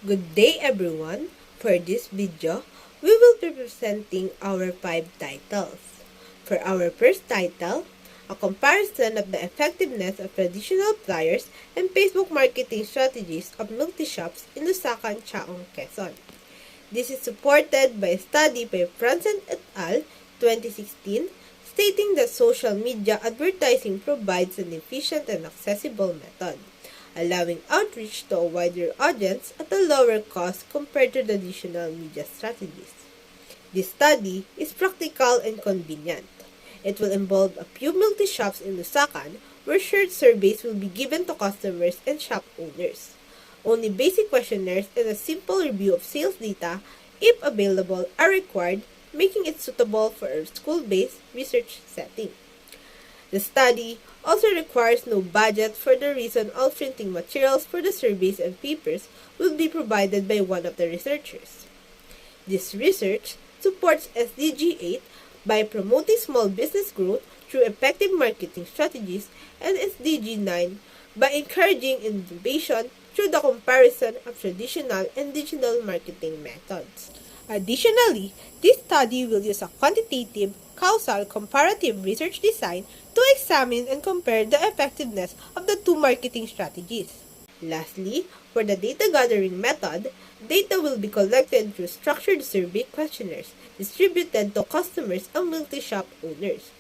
Good day everyone! For this video, we will be presenting our 5 titles. For our first title, a comparison of the effectiveness of traditional flyers and Facebook marketing strategies of multi-shops in Lusacan, Chaong, Quezon. This is supported by a study by Franzen et al. 2016 stating that social media advertising provides an efficient and accessible method, allowing outreach to a wider audience at a lower cost compared to traditional media strategies. This study is practical and convenient. It will involve a few multi-shops in Lusacan where short surveys will be given to customers and shop owners. Only basic questionnaires and a simple review of sales data, if available, are required, making it suitable for a school-based research setting. The study also requires no budget for the reason all printing materials for the surveys and papers will be provided by one of the researchers. This research supports SDG 8 by promoting small business growth through effective marketing strategies and SDG 9 by encouraging innovation through the comparison of traditional and digital marketing methods. Additionally, this study will use a quantitative, causal, comparative research design to examine and compare the effectiveness of the two marketing strategies. Lastly, for the data gathering method, data will be collected through structured survey questionnaires distributed to customers and multi-shop owners.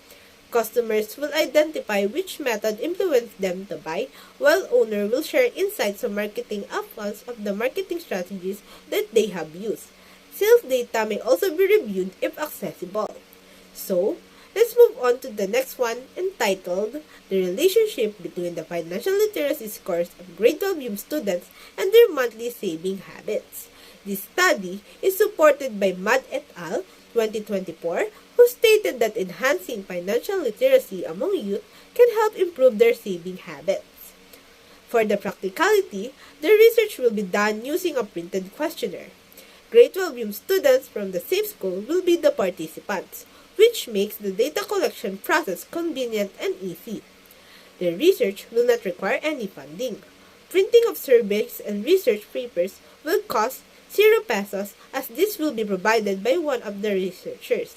Customers will identify which method influenced them to buy, while owner will share insights on marketing outcomes of the marketing strategies that they have used. Sales data may also be reviewed if accessible. So, let's move on to the next one entitled The Relationship Between the Financial Literacy Scores of Grade 12 students and Their Monthly Saving Habits. This study is supported by Mad et al. 2024, who stated that enhancing financial literacy among youth can help improve their saving habits. For the practicality, the research will be done using a printed questionnaire. Grade 12 students from the same school will be the participants, which makes the data collection process convenient and easy. The research will not require any funding. Printing of surveys and research papers will cost 0 pesos as this will be provided by one of the researchers.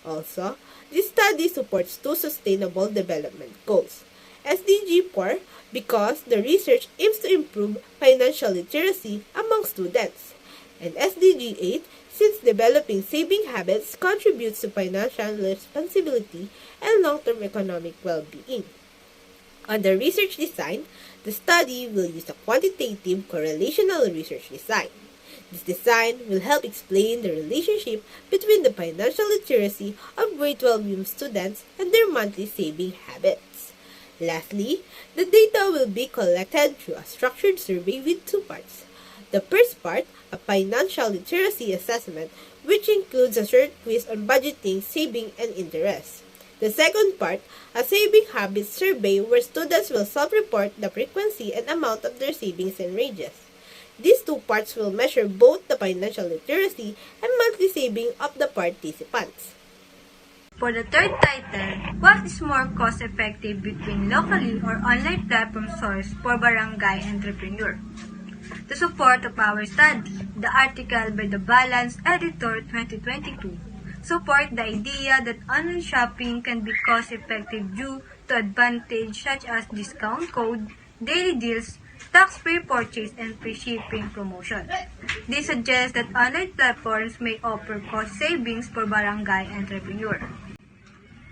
Also, this study supports 2 sustainable development goals. SDG 4 because the research aims to improve financial literacy among students, and SDG 8 since developing saving habits contributes to financial responsibility and long-term economic well-being. On the research design, the study will use a quantitative correlational research design. This design will help explain the relationship between the financial literacy of grade 12 students and their monthly saving habits. Lastly, the data will be collected through a structured survey with 2 parts. The first part, a financial literacy assessment, which includes a short quiz on budgeting, saving, and interest. The second part, a saving habits survey where students will self-report the frequency and amount of their savings and wages. These 2 parts will measure both the financial literacy and monthly saving of the participants. For the third title, what is more cost-effective between locally or online platform source for barangay entrepreneur? To support of our study, the article by the Balance Editor 2022 support the idea that online shopping can be cost-effective due to advantages such as discount code, daily deals, tax-free purchase, and free shipping promotion. They suggest that online platforms may offer cost savings for barangay entrepreneur.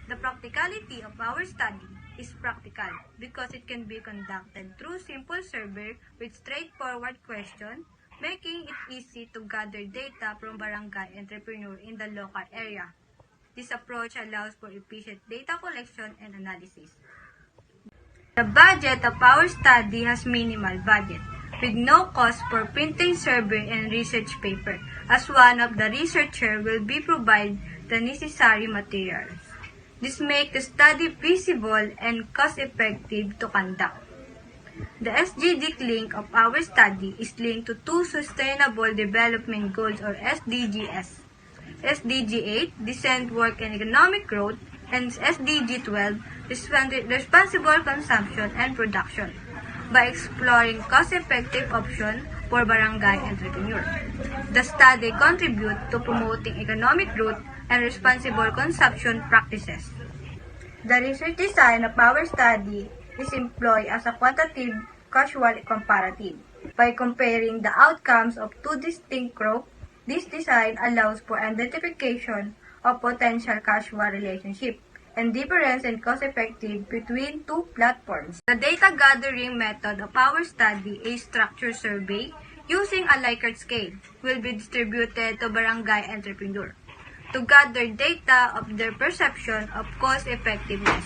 The practicality of our study is practical because it can be conducted through simple survey with straightforward questions, making it easy to gather data from barangay entrepreneur in the local area. This approach allows for efficient data collection and analysis. The budget of our study has minimal budget, with no cost for printing survey and research paper, as one of the researchers will be provide the necessary materials. This makes the study feasible and cost-effective to conduct. The SDG link of our study is linked to 2 Sustainable Development Goals or SDGs. SDG 8, Decent Work and Economic Growth, and SDG 12, Responsible Consumption and Production. By exploring cost-effective options, for barangay entrepreneurs. The study contributes to promoting economic growth and responsible consumption practices. The research design of our study is employed as a quantitative causal comparative. By comparing the outcomes of two distinct groups, this design allows for identification of potential causal relationship and difference in cost effective between two platforms. The data gathering method of our study, a structured survey using a Likert scale, will be distributed to barangay entrepreneurs to gather data of their perception of cost effectiveness.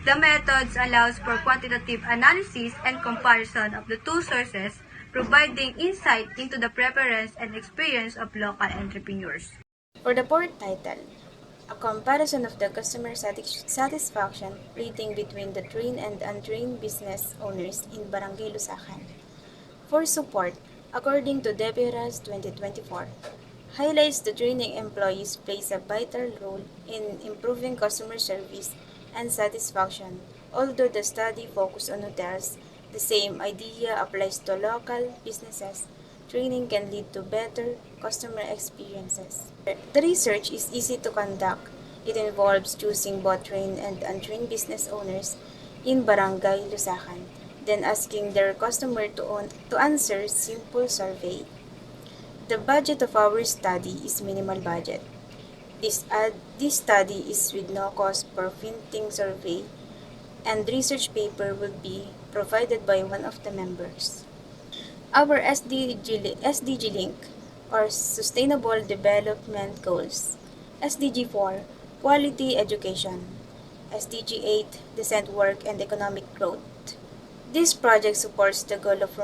The methods allows for quantitative analysis and comparison of the two sources, providing insight into the preference and experience of local entrepreneurs. For the fourth title, a comparison of the customer satisfaction rating between the trained and untrained business owners in Barangay Lusacan. For support, according to DBRAS 2024, highlights the training employees plays a vital role in improving customer service and satisfaction. Although the study focused on hotels, the same idea applies to local businesses. Training can lead to better customer experiences. The research is easy to conduct. It involves choosing both trained and untrained business owners in Barangay Lusacan, then asking their customer to answer simple survey. The budget of our study is minimal budget. This study is with no cost for printing survey, and research paper will be provided by one of the members. Our SDG link, or Sustainable Development Goals. SDG 4, Quality Education. SDG 8, Decent Work and Economic Growth. This project supports the goal of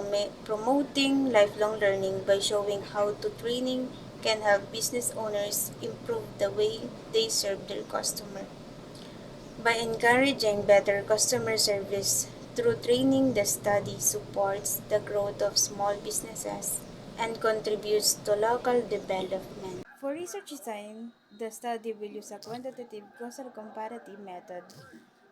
promoting lifelong learning by showing how training can help business owners improve the way they serve their customer. By encouraging better customer service through training, the study supports the growth of small businesses and contributes to local development. For research design, the study will use a quantitative causal comparative method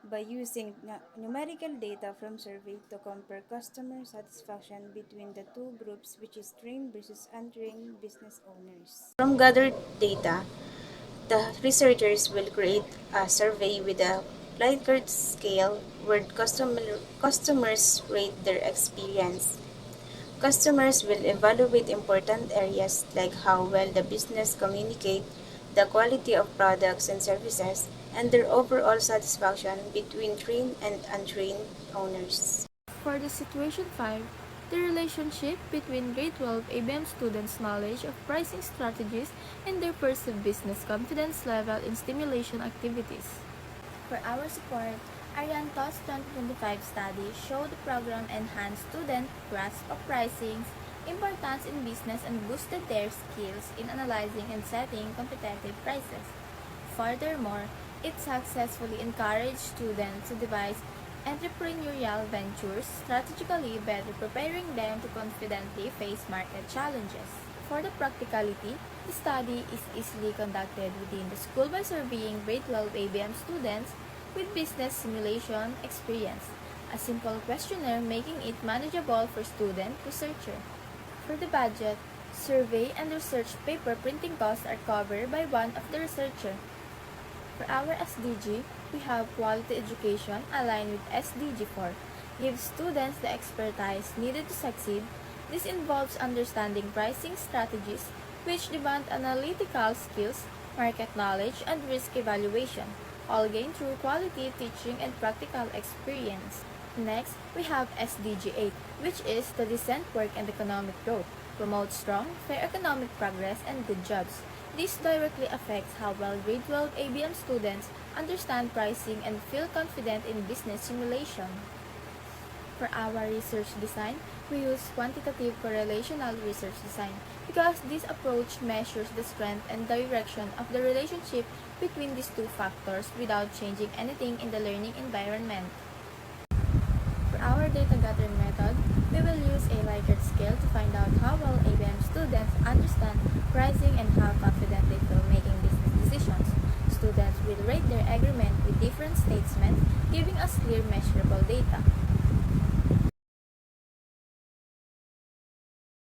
by using numerical data from survey to compare customer satisfaction between the two groups, which is trained versus untrained business owners. From gathered data, the researchers will create a survey with a Likert scale where customers rate their experience. Customers will evaluate important areas like how well the business communicate, the quality of products and services, and their overall satisfaction between trained and untrained owners. For the Situation 5, the relationship between grade 12 ABM students' knowledge of pricing strategies and their perceived business confidence level in stimulation activities. For our support, Arianto's 2025 study showed the program enhanced student grasp of pricing's importance in business and boosted their skills in analyzing and setting competitive prices. Furthermore, it successfully encouraged students to devise entrepreneurial ventures strategically, better preparing them to confidently face market challenges. For the practicality, the study is easily conducted within the school by surveying grade 12 ABM students with business simulation experience, a simple questionnaire making it manageable for student researcher. For the budget, survey and research paper printing costs are covered by one of the researcher. For our SDG, we have quality education aligned with SDG 4, gives students the expertise needed to succeed. This involves understanding pricing strategies, which demand analytical skills, market knowledge, and risk evaluation, all gained through quality teaching and practical experience. Next, we have SDG 8, which is the decent work and economic growth, promotes strong, fair economic progress, and good jobs. This directly affects how well grade 12 ABM students understand pricing and feel confident in business simulation. For our research design, we use quantitative correlational research design because this approach measures the strength and direction of the relationship between these two factors without changing anything in the learning environment. For our data gathering method, we will use a Likert scale to find out how well ABM students understand pricing and how confident they feel making business decisions. Students will rate their agreement with different statements, giving us clear measurable data.